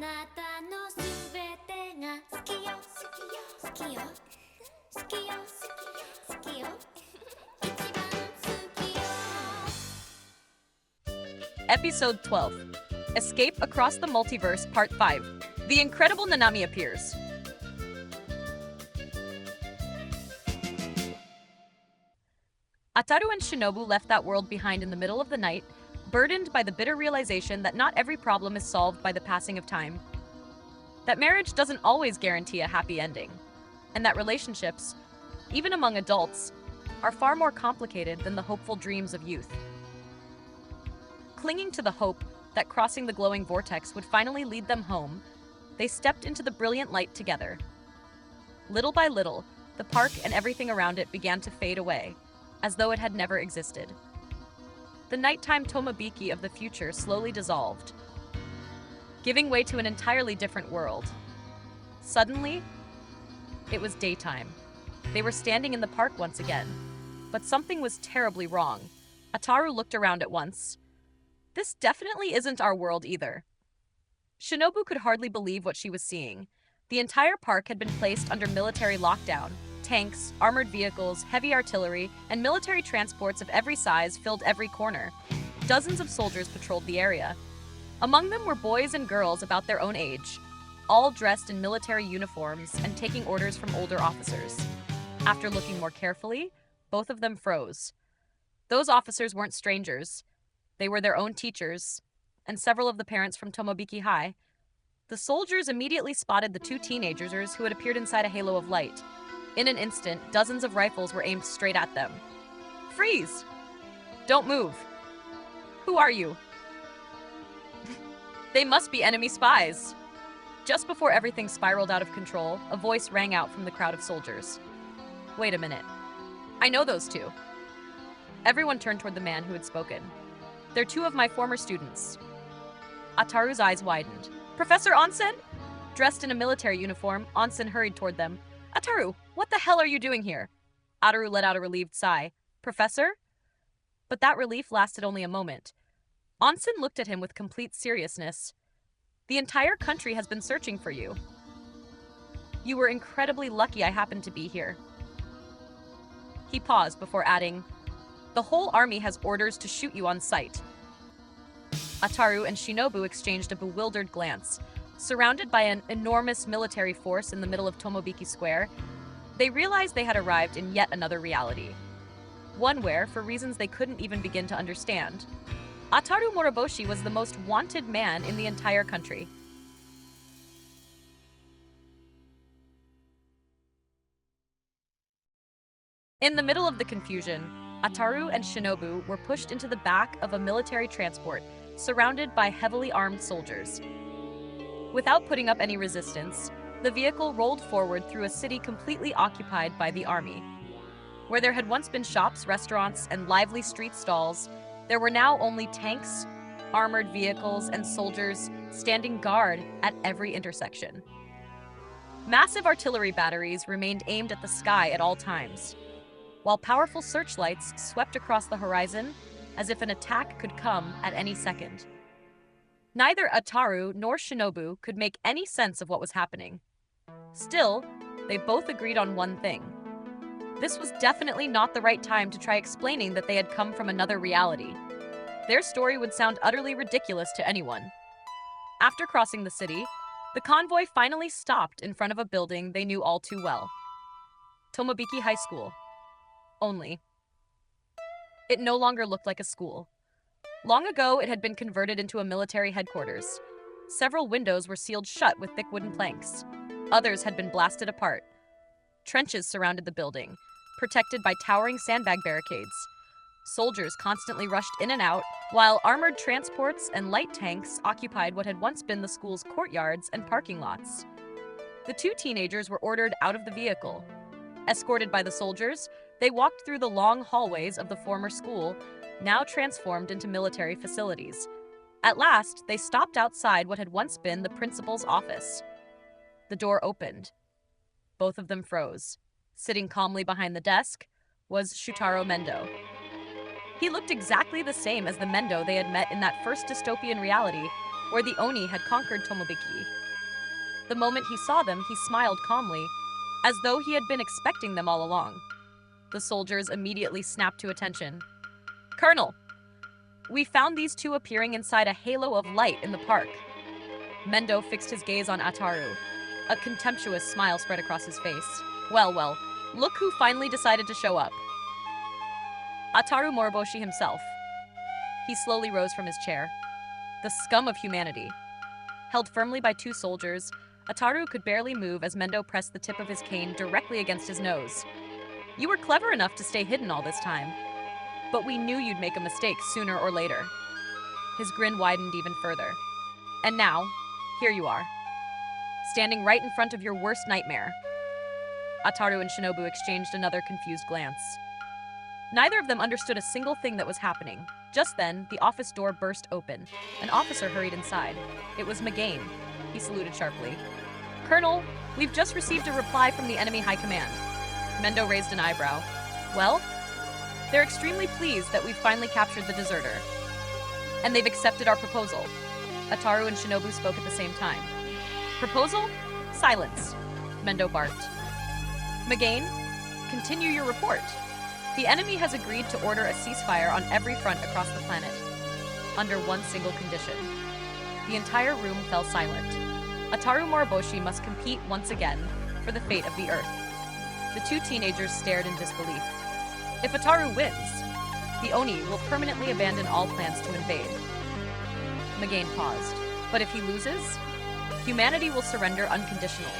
なたのすべてが好きよ好きよ好きよ好きよ好きよ一番好きよ Episode 12 Escape Across the Multiverse Part 5 The Incredible Nanami Appears. Ataru and Shinobu left that world behind in the middle of the night, burdened by the bitter realization that not every problem is solved by the passing of time. That marriage doesn't always guarantee a happy ending, and that relationships, even among adults, are far more complicated than the hopeful dreams of youth. Clinging to the hope that crossing the glowing vortex would finally lead them home, they stepped into the brilliant light together. Little by little, the park and everything around it began to fade away, as though it had never existed. The nighttime Tomobiki of the future slowly dissolved, giving way to an entirely different world. Suddenly, it was daytime. They were standing in the park once again, but something was terribly wrong. Ataru looked around at once. This definitely isn't our world either. Shinobu could hardly believe what she was seeing. The entire park had been placed under military lockdown. Tanks, armored vehicles, heavy artillery, and military transports of every size filled every corner. Dozens of soldiers patrolled the area. Among them were boys and girls about their own age, all dressed in military uniforms and taking orders from older officers. After looking more carefully, both of them froze. Those officers weren't strangers. They were their own teachers, and several of the parents from Tomobiki High. The soldiers immediately spotted the two teenagers who had appeared inside a halo of light. In an instant, dozens of rifles were aimed straight at them. Freeze! Don't move. Who are you? They must be enemy spies. Just before everything spiraled out of control, a voice rang out from the crowd of soldiers. Wait a minute. I know those two. Everyone turned toward the man who had spoken. They're two of my former students. Ataru's eyes widened. Professor Onsen? Dressed in a military uniform, Onsen hurried toward them. Ataru, what the hell are you doing here? Ataru let out a relieved sigh. Professor? But that relief lasted only a moment. Onsen looked at him with complete seriousness. The entire country has been searching for you. You were incredibly lucky I happened to be here. He paused before adding, the whole army has orders to shoot you on sight. Ataru and Shinobu exchanged a bewildered glance. Surrounded by an enormous military force in the middle of Tomobiki Square, they realized they had arrived in yet another reality. One where, for reasons they couldn't even begin to understand, Ataru Moroboshi was the most wanted man in the entire country. In the middle of the confusion, Ataru and Shinobu were pushed into the back of a military transport, surrounded by heavily armed soldiers. Without putting up any resistance, the vehicle rolled forward through a city completely occupied by the army. Where there had once been shops, restaurants, and lively street stalls, there were now only tanks, armored vehicles, and soldiers standing guard at every intersection. Massive artillery batteries remained aimed at the sky at all times, while powerful searchlights swept across the horizon as if an attack could come at any second. Neither Ataru nor Shinobu could make any sense of what was happening. Still, they both agreed on one thing. This was definitely not the right time to try explaining that they had come from another reality. Their story would sound utterly ridiculous to anyone. After crossing the city, the convoy finally stopped in front of a building they knew all too well. Tomobiki High School. Only. It no longer looked like a school. Long ago, it had been converted into a military headquarters. Several windows were sealed shut with thick wooden planks. Others had been blasted apart. Trenches surrounded the building, protected by towering sandbag barricades. Soldiers constantly rushed in and out, while armored transports and light tanks occupied what had once been the school's courtyards and parking lots. The two teenagers were ordered out of the vehicle. Escorted by the soldiers, they walked through the long hallways of the former school, now transformed into military facilities. At last, they stopped outside what had once been the principal's office. The door opened. Both of them froze. Sitting calmly behind the desk was Shutaro Mendo. He looked exactly the same as the Mendo they had met in that first dystopian reality, where the Oni had conquered Tomobiki. The moment he saw them, he smiled calmly, as though he had been expecting them all along. The soldiers immediately snapped to attention. "Colonel, we found these two appearing inside a halo of light in the park." Mendo fixed his gaze on Ataru. A contemptuous smile spread across his face. Well, look who finally decided to show up. Ataru Moroboshi himself. He slowly rose from his chair. The scum of humanity. Held firmly by two soldiers, Ataru could barely move as Mendo pressed the tip of his cane directly against his nose. "You were clever enough to stay hidden all this time, but we knew you'd make a mistake sooner or later." His grin widened even further. "And now, here you are, standing right in front of your worst nightmare." Ataru and Shinobu exchanged another confused glance. Neither of them understood a single thing that was happening. Just then, the office door burst open. An officer hurried inside. It was Magain. He saluted sharply. "Colonel, we've just received a reply from the enemy high command." Mendo raised an eyebrow. "Well?" "They're extremely pleased that we've finally captured the deserter. And they've accepted our proposal." Ataru and Shinobu spoke at the same time. "Proposal? Silence," Mendo barked. "Magain, continue your report." "The enemy has agreed to order a ceasefire on every front across the planet, under one single condition." The entire room fell silent. Ataru Moroboshi must compete once again for the fate of the Earth. The two teenagers stared in disbelief. If Ataru wins, the Oni will permanently abandon all plans to invade. Magain paused. But if he loses, humanity will surrender unconditionally.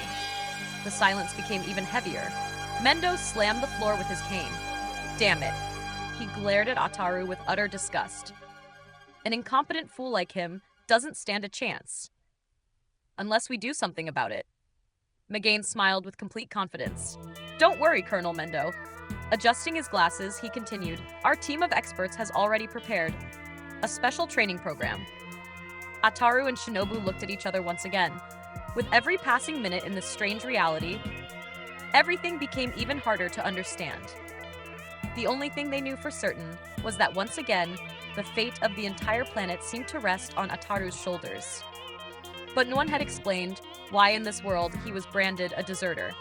The silence became even heavier. Mendo slammed the floor with his cane. Damn it. He glared at Ataru with utter disgust. An incompetent fool like him doesn't stand a chance. Unless we do something about it. Magain smiled with complete confidence. "Don't worry, Colonel Mendo." Adjusting his glasses, he continued, "Our team of experts has already prepared a special training program." Ataru and Shinobu looked at each other once again. With every passing minute in this strange reality, everything became even harder to understand. The only thing they knew for certain was that once again, the fate of the entire planet seemed to rest on Ataru's shoulders. But no one had explained why in this world he was branded a deserter.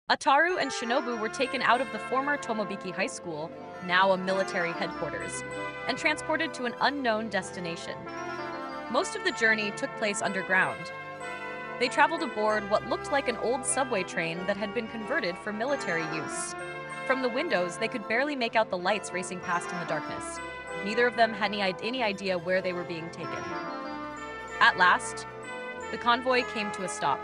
Ataru and Shinobu were taken out of the former Tomobiki High School, now a military headquarters, and transported to an unknown destination. Most of the journey took place underground. They traveled aboard what looked like an old subway train that had been converted for military use. From the windows, they could barely make out the lights racing past in the darkness. Neither of them had any idea where they were being taken. At last, the convoy came to a stop.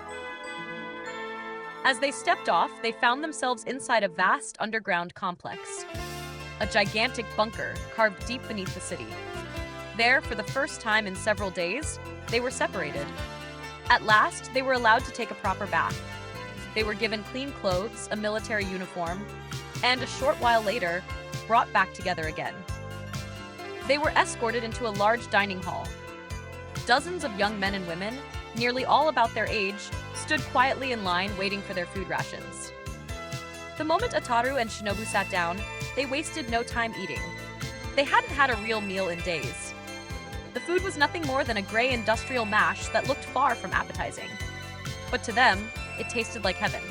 As they stepped off, they found themselves inside a vast underground complex. A gigantic bunker carved deep beneath the city. There, for the first time in several days, they were separated. At last, they were allowed to take a proper bath. They were given clean clothes, a military uniform, and a short while later, brought back together again. They were escorted into a large dining hall. Dozens of young men and women, nearly all about their age, stood quietly in line waiting for their food rations. The moment Ataru and Shinobu sat down, they wasted no time eating. They hadn't had a real meal in days. The food was nothing more than a gray industrial mash that looked far from appetizing. But to them, it tasted like heaven.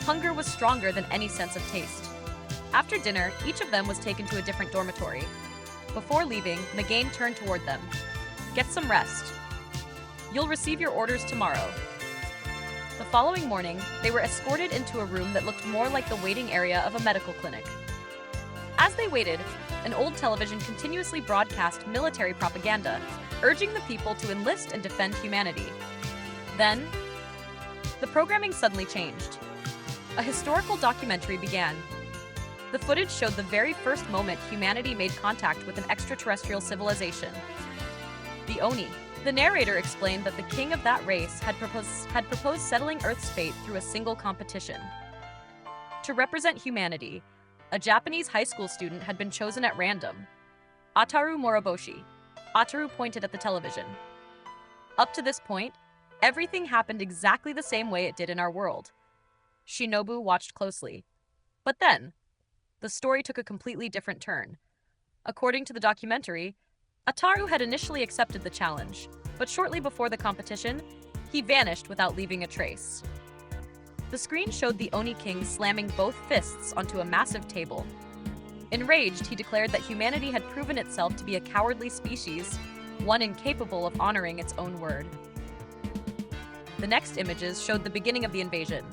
Hunger was stronger than any sense of taste. After dinner, each of them was taken to a different dormitory. Before leaving, Magain turned toward them. "Get some rest. You'll receive your orders tomorrow." The following morning, they were escorted into a room that looked more like the waiting area of a medical clinic. As they waited, an old television continuously broadcast military propaganda, urging the people to enlist and defend humanity. Then, the programming suddenly changed. A historical documentary began. The footage showed the very first moment humanity made contact with an extraterrestrial civilization. The Oni. The narrator explained that the king of that race had proposed settling Earth's fate through a single competition. To represent humanity, a Japanese high school student had been chosen at random. Ataru Moroboshi. Ataru pointed at the television. Up to this point, Everything happened exactly the same way it did in our world. Shinobu watched closely. But then, the story took a completely different turn. According to the documentary, Ataru had initially accepted the challenge, but shortly before the competition, he vanished without leaving a trace. The screen showed the Oni King slamming both fists onto a massive table. Enraged, he declared that humanity had proven itself to be a cowardly species, one incapable of honoring its own word. The next images showed the beginning of the invasion.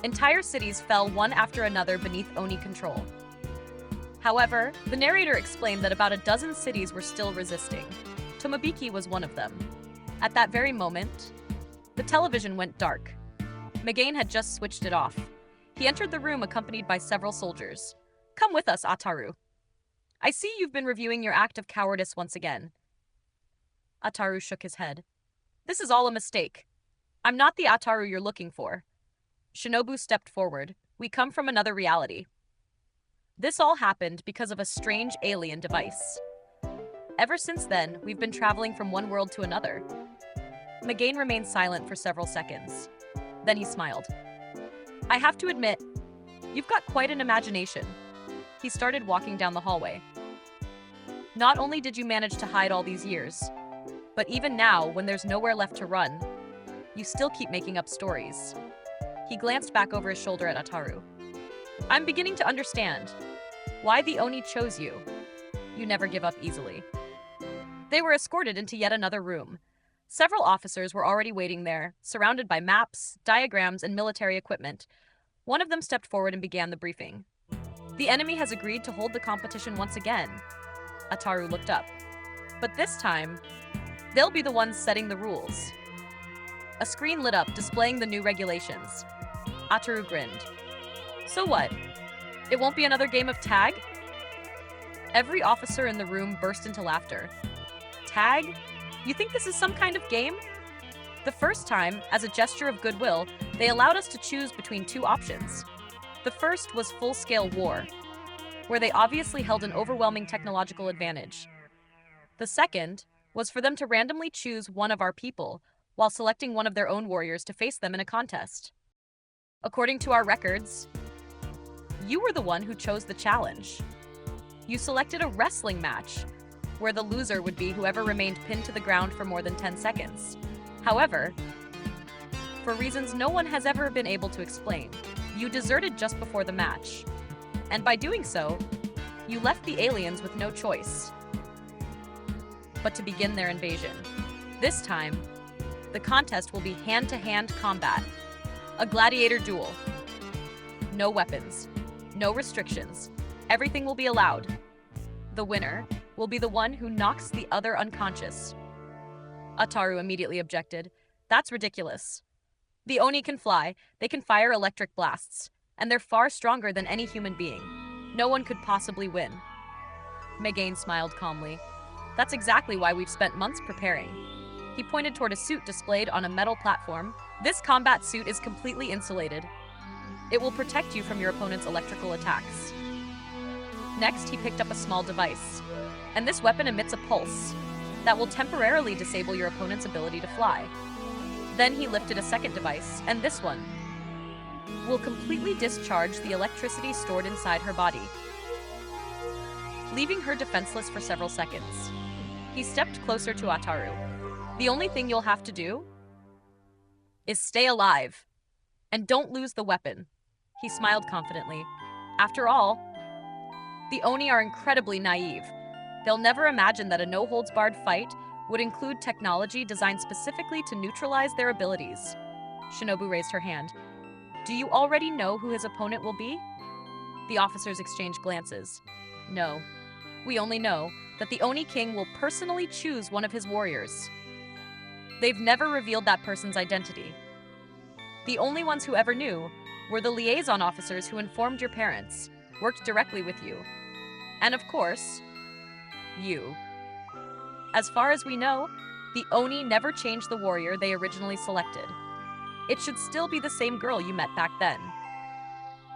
Entire cities fell one after another beneath Oni control. However, the narrator explained that about a dozen cities were still resisting. Tomobiki was one of them. At that very moment, the television went dark. Megane had just switched it off. He entered the room accompanied by several soldiers. "Come with us, Ataru. I see you've been reviewing your act of cowardice once again." Ataru shook his head. "This is all a mistake. I'm not the Ataru you're looking for." Shinobu stepped forward. "We come from another reality. This all happened because of a strange alien device. Ever since then, we've been traveling from one world to another." Megane remained silent for several seconds. Then he smiled. "I have to admit, you've got quite an imagination." He started walking down the hallway. "Not only did you manage to hide all these years, but even now, when there's nowhere left to run, you still keep making up stories." He glanced back over his shoulder at Ataru. "I'm beginning to understand why the Oni chose you. You never give up easily." They were escorted into yet another room. Several officers were already waiting there, surrounded by maps, diagrams, and military equipment. One of them stepped forward and began the briefing. "The enemy has agreed to hold the competition once again." Ataru looked up. "But this time, they'll be the ones setting the rules." A screen lit up, displaying the new regulations. Ataru grinned. "So what? It won't be another game of tag?" Every officer in the room burst into laughter. "Tag? You think this is some kind of game?" The first time, as a gesture of goodwill, they allowed us to choose between two options. The first was full-scale war, where they obviously held an overwhelming technological advantage. The second was for them to randomly choose one of our people, while selecting one of their own warriors to face them in a contest. According to our records, you were the one who chose the challenge. You selected a wrestling match, where the loser would be whoever remained pinned to the ground for more than 10 seconds. However, for reasons no one has ever been able to explain, you deserted just before the match. And by doing so, you left the aliens with no choice but to begin their invasion. This time, the contest will be hand-to-hand combat, a gladiator duel. No weapons, no restrictions. Everything will be allowed. The winner will be the one who knocks the other unconscious. Ataru immediately objected. "That's ridiculous. The Oni can fly, they can fire electric blasts, and they're far stronger than any human being. No one could possibly win." Megane smiled calmly. "That's exactly why we've spent months preparing." He pointed toward a suit displayed on a metal platform. "This combat suit is completely insulated. It will protect you from your opponent's electrical attacks." Next, he picked up a small device, and this weapon emits a pulse that will temporarily disable your opponent's ability to fly. Then he lifted a second device, and this one will completely discharge the electricity stored inside her body, leaving her defenseless for several seconds. He stepped closer to Ataru. "The only thing you'll have to do is stay alive, and don't lose the weapon." He smiled confidently. After all, the Oni are incredibly naive. They'll never imagine that a no-holds-barred fight would include technology designed specifically to neutralize their abilities. Shinobu raised her hand. "Do you already know who his opponent will be?" The officers exchanged glances. "No. We only know that the Oni King will personally choose one of his warriors. They've never revealed that person's identity. The only ones who ever knew were the liaison officers who informed your parents, worked directly with you, and of course, you. As far as we know, the Oni never changed the warrior they originally selected. It should still be the same girl you met back then.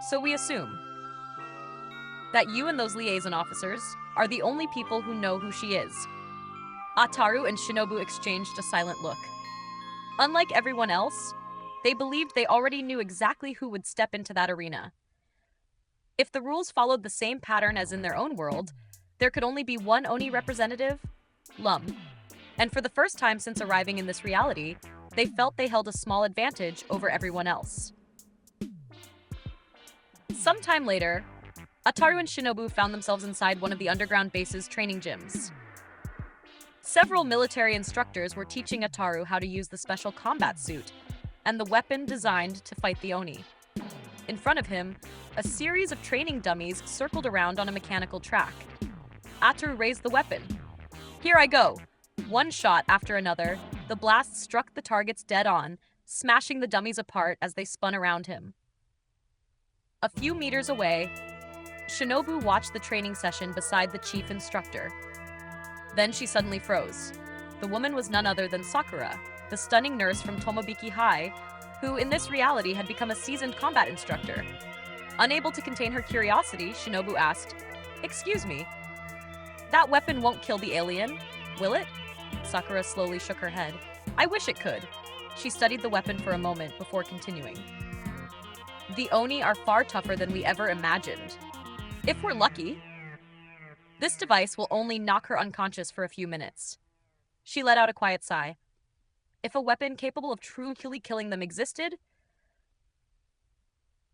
So we assume that you and those liaison officers are the only people who know who she is." Ataru and Shinobu exchanged a silent look. Unlike everyone else, they believed they already knew exactly who would step into that arena. If the rules followed the same pattern as in their own world, there could only be one Oni representative, Lum. And for the first time since arriving in this reality, they felt they held a small advantage over everyone else. Sometime later, Ataru and Shinobu found themselves inside one of the underground base's training gyms. Several military instructors were teaching Ataru how to use the special combat suit and the weapon designed to fight the Oni. In front of him, a series of training dummies circled around on a mechanical track. Ataru raised the weapon. Here I go! One shot after another, the blast struck the targets dead on, smashing the dummies apart as they spun around him. A few meters away, Shinobu watched the training session beside the chief instructor. Then she suddenly froze. The woman was none other than Sakura, the stunning nurse from Tomobiki High, who in this reality had become a seasoned combat instructor. Unable to contain her curiosity, Shinobu asked, "Excuse me, that weapon won't kill the alien, will it?" Sakura slowly shook her head. "I wish it could." She studied the weapon for a moment before continuing. "The Oni are far tougher than we ever imagined. If we're lucky, this device will only knock her unconscious for a few minutes." She let out a quiet sigh. If a weapon capable of truly killing them existed,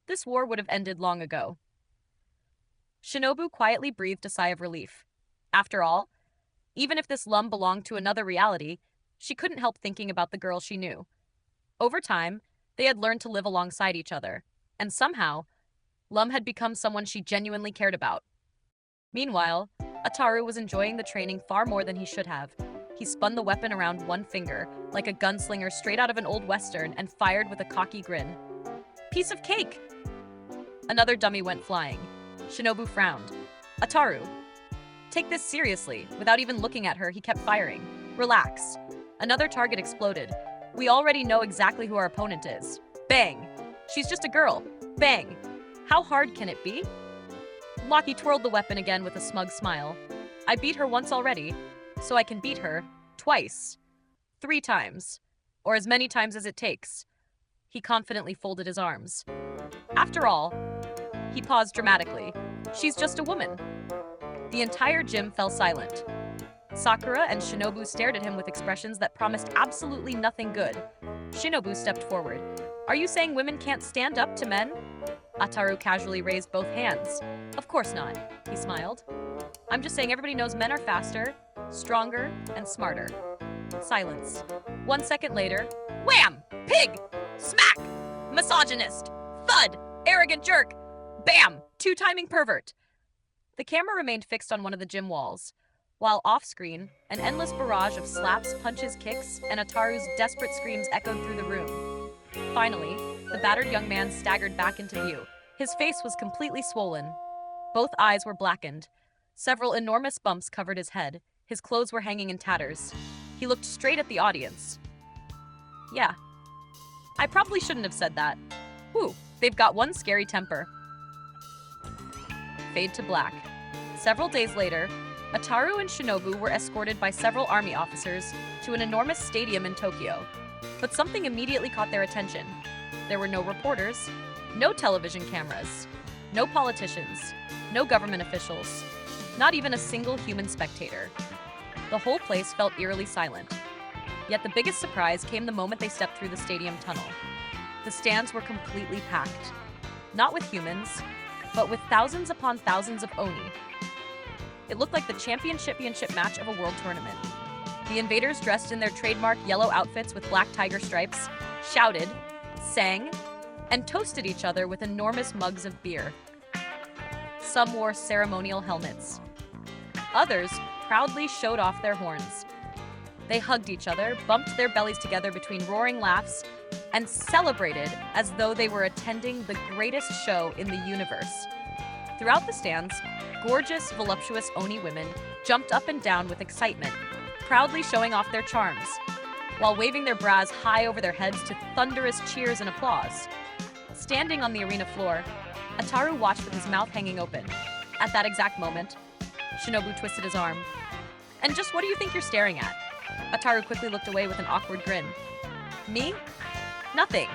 this war would have ended long ago. Shinobu quietly breathed a sigh of relief. After all, even if this Lum belonged to another reality, she couldn't help thinking about the girl she knew. Over time, they had learned to live alongside each other, and somehow, Lum had become someone she genuinely cared about. Meanwhile, Ataru was enjoying the training far more than he should have. He spun the weapon around one finger, like a gunslinger straight out of an old western, and fired with a cocky grin. "Piece of cake!" Another dummy went flying. Shinobu frowned. "Ataru, take this seriously." Without even looking at her, he kept firing. "Relax." Another target exploded. "We already know exactly who our opponent is." Bang! "She's just a girl." Bang! "How hard can it be?" Locky twirled the weapon again with a smug smile. "I beat her once already, so I can beat her twice, 3 times, or as many times as it takes." He confidently folded his arms. After all, he paused dramatically. "She's just a woman." The entire gym fell silent. Sakura and Shinobu stared at him with expressions that promised absolutely nothing good. Shinobu stepped forward. "Are you saying women can't stand up to men?" Ataru casually raised both hands. "Of course not," he smiled. "I'm just saying everybody knows men are faster, stronger, and smarter." Silence. 1 second later, wham! Pig! Smack! Misogynist! Thud! Arrogant jerk! Bam! 2-timing pervert! The camera remained fixed on one of the gym walls, while off-screen, an endless barrage of slaps, punches, kicks, and Ataru's desperate screams echoed through the room. Finally, the battered young man staggered back into view. His face was completely swollen. Both eyes were blackened. Several enormous bumps covered his head. His clothes were hanging in tatters. He looked straight at the audience. "Yeah, I probably shouldn't have said that. Whew, they've got one scary temper." Fade to black. Several days later, Ataru and Shinobu were escorted by several army officers to an enormous stadium in Tokyo. But something immediately caught their attention. There were no reporters, no television cameras, no politicians, no government officials, not even a single human spectator. The whole place felt eerily silent. Yet the biggest surprise came the moment they stepped through the stadium tunnel. The stands were completely packed. Not with humans, but with thousands upon thousands of Oni. It looked like the championship match of a world tournament. The invaders, dressed in their trademark yellow outfits with black tiger stripes, shouted, sang, and toasted each other with enormous mugs of beer. Some wore ceremonial helmets. Others proudly showed off their horns. They hugged each other, bumped their bellies together between roaring laughs, and celebrated as though they were attending the greatest show in the universe. Throughout the stands, gorgeous, voluptuous Oni women jumped up and down with excitement, proudly showing off their charms, while waving their bras high over their heads to thunderous cheers and applause. Standing on the arena floor, Ataru watched with his mouth hanging open. At that exact moment, Shinobu twisted his arm. "And just what do you think you're staring at?" Ataru quickly looked away with an awkward grin. Me? Nothing.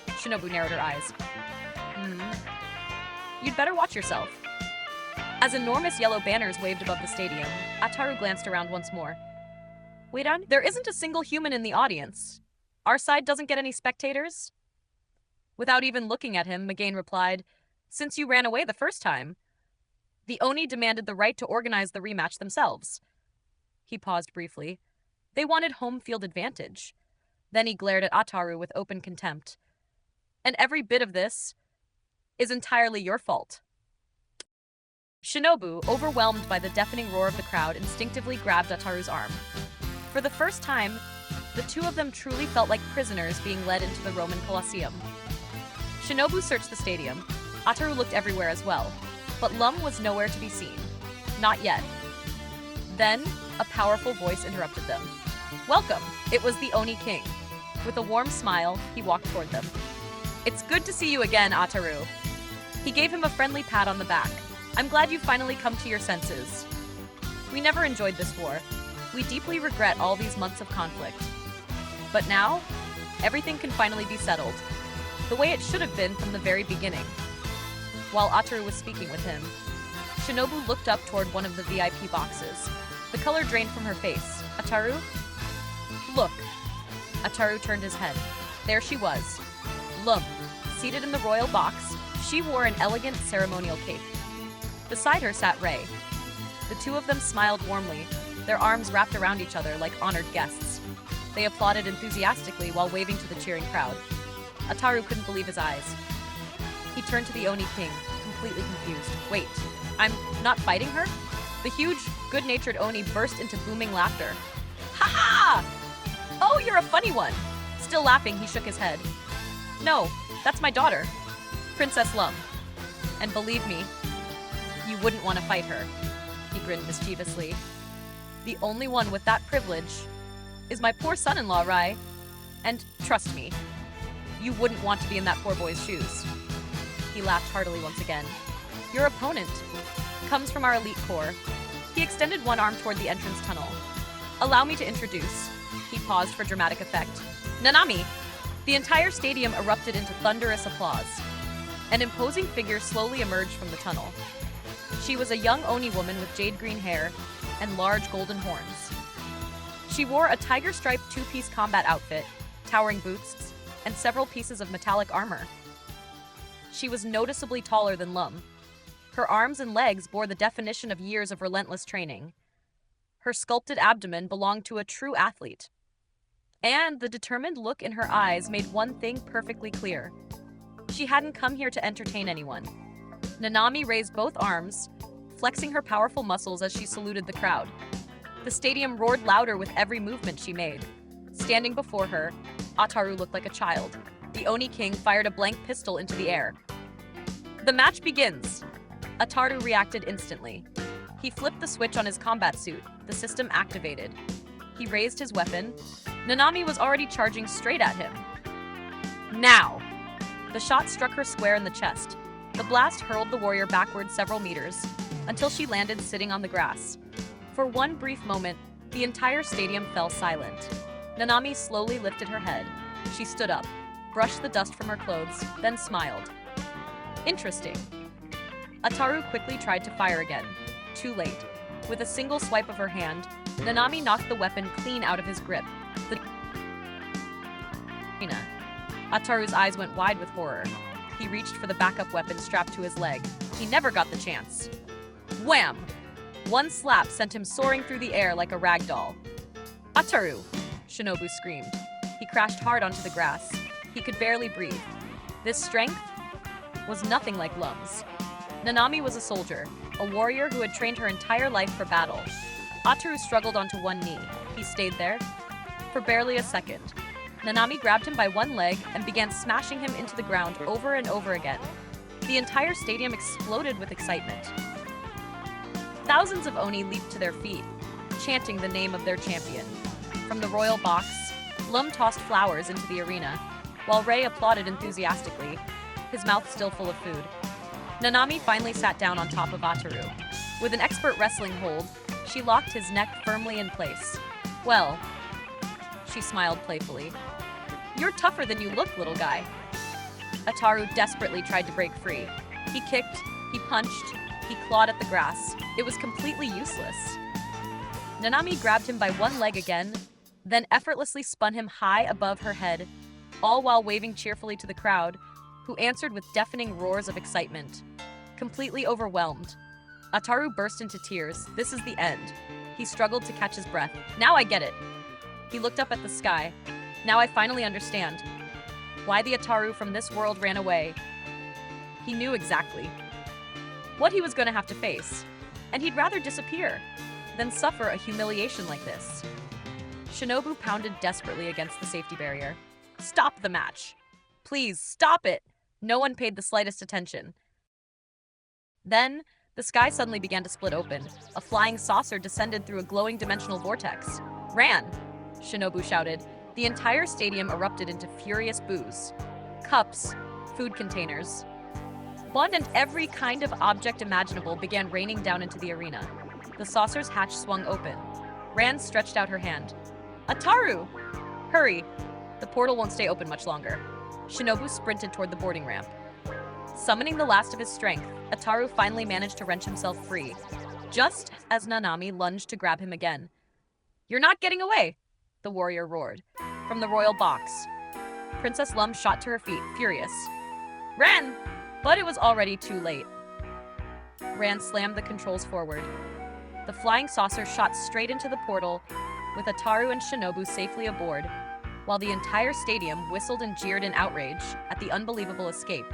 Shinobu narrowed her eyes. You'd better watch yourself. As enormous yellow banners waved above the stadium, Ataru glanced around once more. Wait on, there isn't a single human in the audience. Our side doesn't get any spectators? Without even looking at him, Magain replied, Since you ran away the first time. The Oni demanded the right to organize the rematch themselves. He paused briefly. They wanted home field advantage. Then he glared at Ataru with open contempt. And every bit of this is entirely your fault. Shinobu, overwhelmed by the deafening roar of the crowd, instinctively grabbed Ataru's arm. For the first time, the two of them truly felt like prisoners being led into the Roman Colosseum. Shinobu searched the stadium. Ataru looked everywhere as well, but Lum was nowhere to be seen. Not yet. Then, a powerful voice interrupted them. Welcome! It was the Oni King. With a warm smile, he walked toward them. It's good to see you again, Ataru. He gave him a friendly pat on the back. I'm glad you've finally come to your senses. We never enjoyed this war. We deeply regret all these months of conflict. But now, everything can finally be settled, the way it should have been from the very beginning. While Ataru was speaking with him, Shinobu looked up toward one of the VIP boxes. The color drained from her face. Ataru? Look. Ataru turned his head. There she was. Lum, seated in the royal box. She wore an elegant ceremonial cape. Beside her sat Rei. The two of them smiled warmly, their arms wrapped around each other like honored guests. They applauded enthusiastically while waving to the cheering crowd. Ataru couldn't believe his eyes. He turned to the Oni King, completely confused. Wait, I'm not fighting her? The huge, good-natured Oni burst into booming laughter. Ha ha! Oh, you're a funny one! Still laughing, he shook his head. No, that's my daughter, Princess Lum. And believe me, you wouldn't want to fight her. He grinned mischievously. The only one with that privilege is my poor son-in-law, Rai. And trust me, you wouldn't want to be in that poor boy's shoes. He laughed heartily once again. Your opponent comes from our elite corps. He extended one arm toward the entrance tunnel. Allow me to introduce. He paused for dramatic effect. Nanami! The entire stadium erupted into thunderous applause. An imposing figure slowly emerged from the tunnel. She was a young Oni woman with jade green hair and large golden horns. She wore a tiger-striped two-piece combat outfit, towering boots, and several pieces of metallic armor. She was noticeably taller than Lum. Her arms and legs bore the definition of years of relentless training. Her sculpted abdomen belonged to a true athlete. And the determined look in her eyes made one thing perfectly clear. She hadn't come here to entertain anyone. Nanami raised both arms, flexing her powerful muscles as she saluted the crowd. The stadium roared louder with every movement she made. Standing before her, Ataru looked like a child. The Oni King fired a blank pistol into the air. The match begins! Ataru reacted instantly. He flipped the switch on his combat suit. The system activated. He raised his weapon. Nanami was already charging straight at him. Now! The shot struck her square in the chest. The blast hurled the warrior backward several meters, until she landed sitting on the grass. For one brief moment, the entire stadium fell silent. Nanami slowly lifted her head. She stood up, brushed the dust from her clothes, then smiled. Interesting. Ataru quickly tried to fire again. Too late. With a single swipe of her hand, Nanami knocked the weapon clean out of his grip. Ataru's eyes went wide with horror. He reached for the backup weapon strapped to his leg. He never got the chance. Wham! One slap sent him soaring through the air like a rag doll. Ataru! Shinobu screamed. He crashed hard onto the grass. He could barely breathe. This strength was nothing like Lum's. Nanami was a soldier, a warrior who had trained her entire life for battle. Ataru struggled onto one knee. He stayed there for barely a second. Nanami grabbed him by one leg and began smashing him into the ground over and over again. The entire stadium exploded with excitement. Thousands of Oni leaped to their feet, chanting the name of their champion. From the royal box, Lum tossed flowers into the arena, while Rei applauded enthusiastically, his mouth still full of food. Nanami finally sat down on top of Ataru. With an expert wrestling hold, she locked his neck firmly in place. Well, she smiled playfully. You're tougher than you look, little guy. Ataru desperately tried to break free. He kicked, he punched, he clawed at the grass. It was completely useless. Nanami grabbed him by one leg again, then effortlessly spun him high above her head, all while waving cheerfully to the crowd, who answered with deafening roars of excitement. Completely overwhelmed, Ataru burst into tears. This is the end. He struggled to catch his breath. Now I get it. He looked up at the sky. Now I finally understand why the Ataru from this world ran away. He knew exactly what he was going to have to face, and he'd rather disappear than suffer a humiliation like this. Shinobu pounded desperately against the safety barrier. Stop the match. Please, stop it. No one paid the slightest attention. Then, the sky suddenly began to split open. A flying saucer descended through a glowing dimensional vortex. Ran! Shinobu shouted. The entire stadium erupted into furious boos. Cups, food containers, blood and every kind of object imaginable began raining down into the arena. The saucer's hatch swung open. Ran stretched out her hand. Ataru! Hurry! The portal won't stay open much longer. Shinobu sprinted toward the boarding ramp. Summoning the last of his strength, Ataru finally managed to wrench himself free, just as Nanami lunged to grab him again. You're not getting away! The warrior roared. From the royal box, Princess Lum shot to her feet, furious. Ran! But it was already too late. Ran slammed the controls forward. The flying saucer shot straight into the portal, with Ataru and Shinobu safely aboard, while the entire stadium whistled and jeered in outrage at the unbelievable escape.